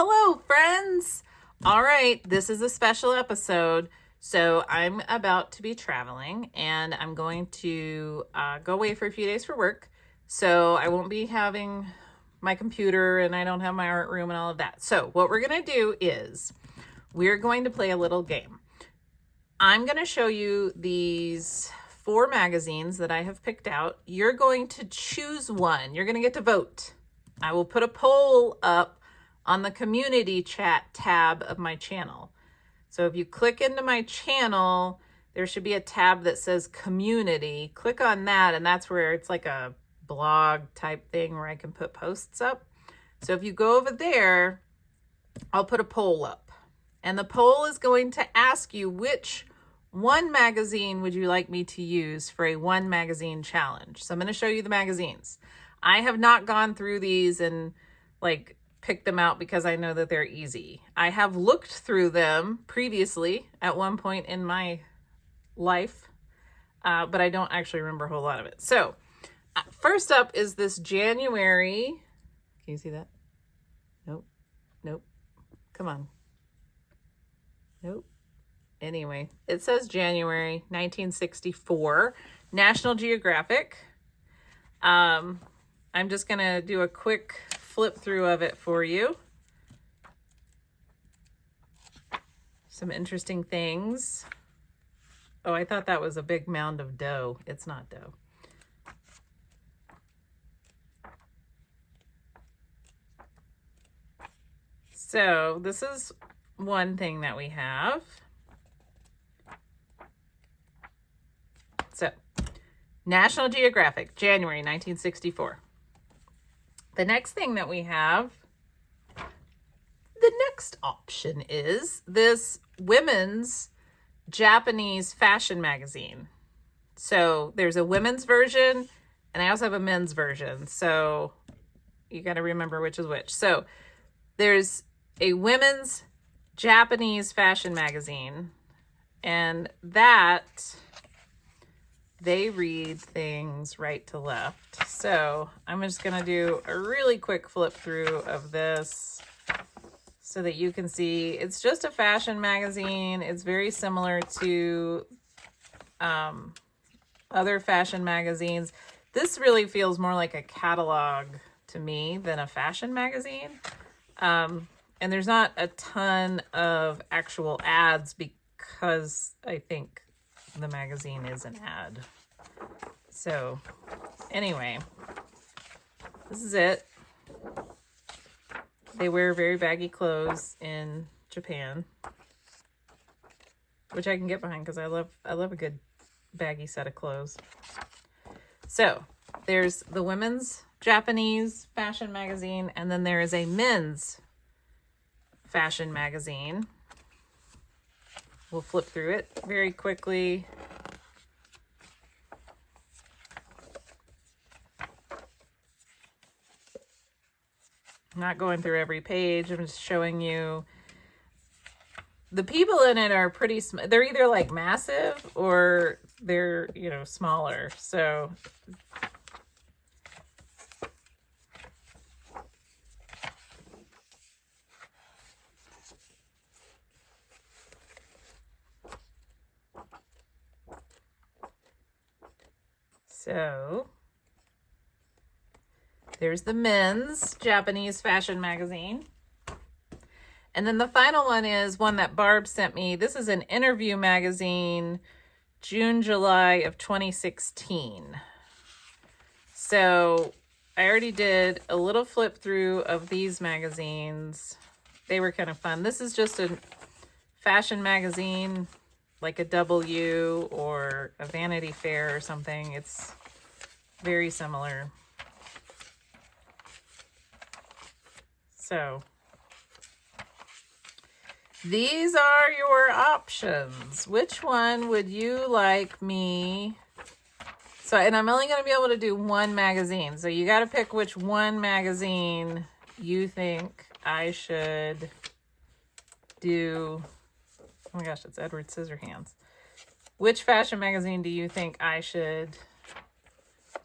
Hello, friends. All right, this is a special episode. So I'm about to be traveling and I'm going to go away for a few days for work. So I won't be having my computer and I don't have my art room and all of that. So what we're going to do is we're going to play a little game. I'm going to show you these 4 magazines that I have picked out. You're going to choose one. You're going to get to vote. I will put a poll up on the community chat tab of my channel. So if you click into my channel, there should be a tab that says community. Click on that, and that's where it's like a blog type thing where I can put posts up. So if you go over there, I'll put a poll up. And the poll is going to ask you which one magazine would you like me to use for a one magazine challenge. So I'm going to show you the magazines. I have not gone through these and pick them out because I know that they're easy. I have looked through them previously at one point in my life, but I don't actually remember a whole lot of it. So first up is this January. Can you see that? Nope. Come on. Nope. Anyway, it says January 1964, National Geographic. I'm just going to do a quick flip through of it for you. Some interesting things. Oh, I thought that was a big mound of dough. It's not dough. So this is one thing that we have. So National Geographic, January 1964. The next thing that we have, the next option is this women's Japanese fashion magazine. So there's a women's version and I also have a men's version. So you got to remember which is which. So there's a women's Japanese fashion magazine, and that they read things right to left. So I'm just going to do a really quick flip through of this so that you can see it's just a fashion magazine. It's very similar to other fashion magazines. This really feels more like a catalog to me than a fashion magazine. And there's not a ton of actual ads because I think the magazine is an ad. So anyway, this is it. They wear very baggy clothes in Japan, which I can get behind because I love a good baggy set of clothes. So there's the women's Japanese fashion magazine, and then there is a men's fashion magazine. We'll flip through it very quickly. I'm not going through every page. I'm just showing you. The people in it are pretty small. They're either like massive or they're, smaller. So there's the men's Japanese fashion magazine. And then the final one is one that Barb sent me. This is an interview magazine, June, July of 2016. So I already did a little flip through of these magazines. They were kind of fun. This is just a fashion magazine, like a W or a Vanity Fair or something. It's very similar. So these are your options. Which one would you like me? So, and I'm only going to be able to do one magazine. So you got to pick which one magazine you think I should do. Oh my gosh, it's Edward Scissorhands. Which fashion magazine do you think I should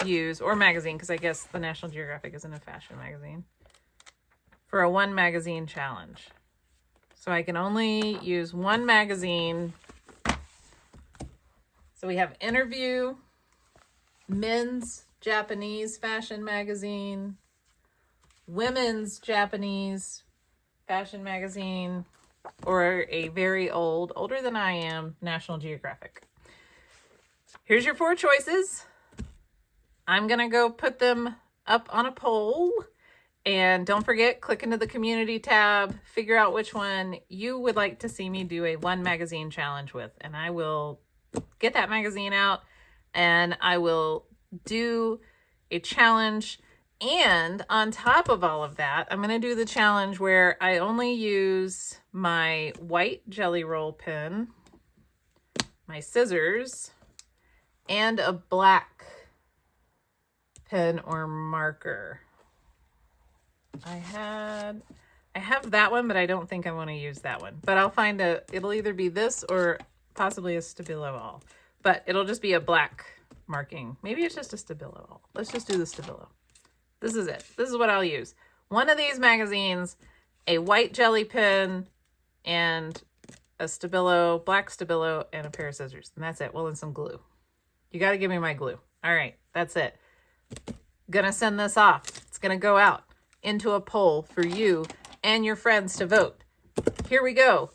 use? Or magazine, because I guess the National Geographic isn't a fashion magazine. for a one magazine challenge. So I can only use one magazine. So we have Interview, Men's Japanese Fashion Magazine, Women's Japanese Fashion Magazine, or a very old, older than I am, National Geographic. Here's your 4 choices. I'm going to go put them up on a poll. And don't forget, click into the community tab, figure out which one you would like to see me do a one magazine challenge with. And I will get that magazine out and I will do a challenge. And on top of all of that, I'm going to do the challenge where I only use my white Jelly Roll pen, my scissors, and a black pen or marker. I have that one, but I don't think I want to use that one. But I'll find it'll either be this or possibly a Stabilo all. But it'll just be a black marking. Maybe it's just a Stabilo all. Let's just do the Stabilo. This is it. This is what I'll use. One of these magazines, a white jelly pen, and a Stabilo, black Stabilo, and a pair of scissors. And that's it. Well, and some glue. You got to give me my glue. All right, that's it. Gonna send this off. It's gonna go out into a poll for you and your friends to vote. Here we go.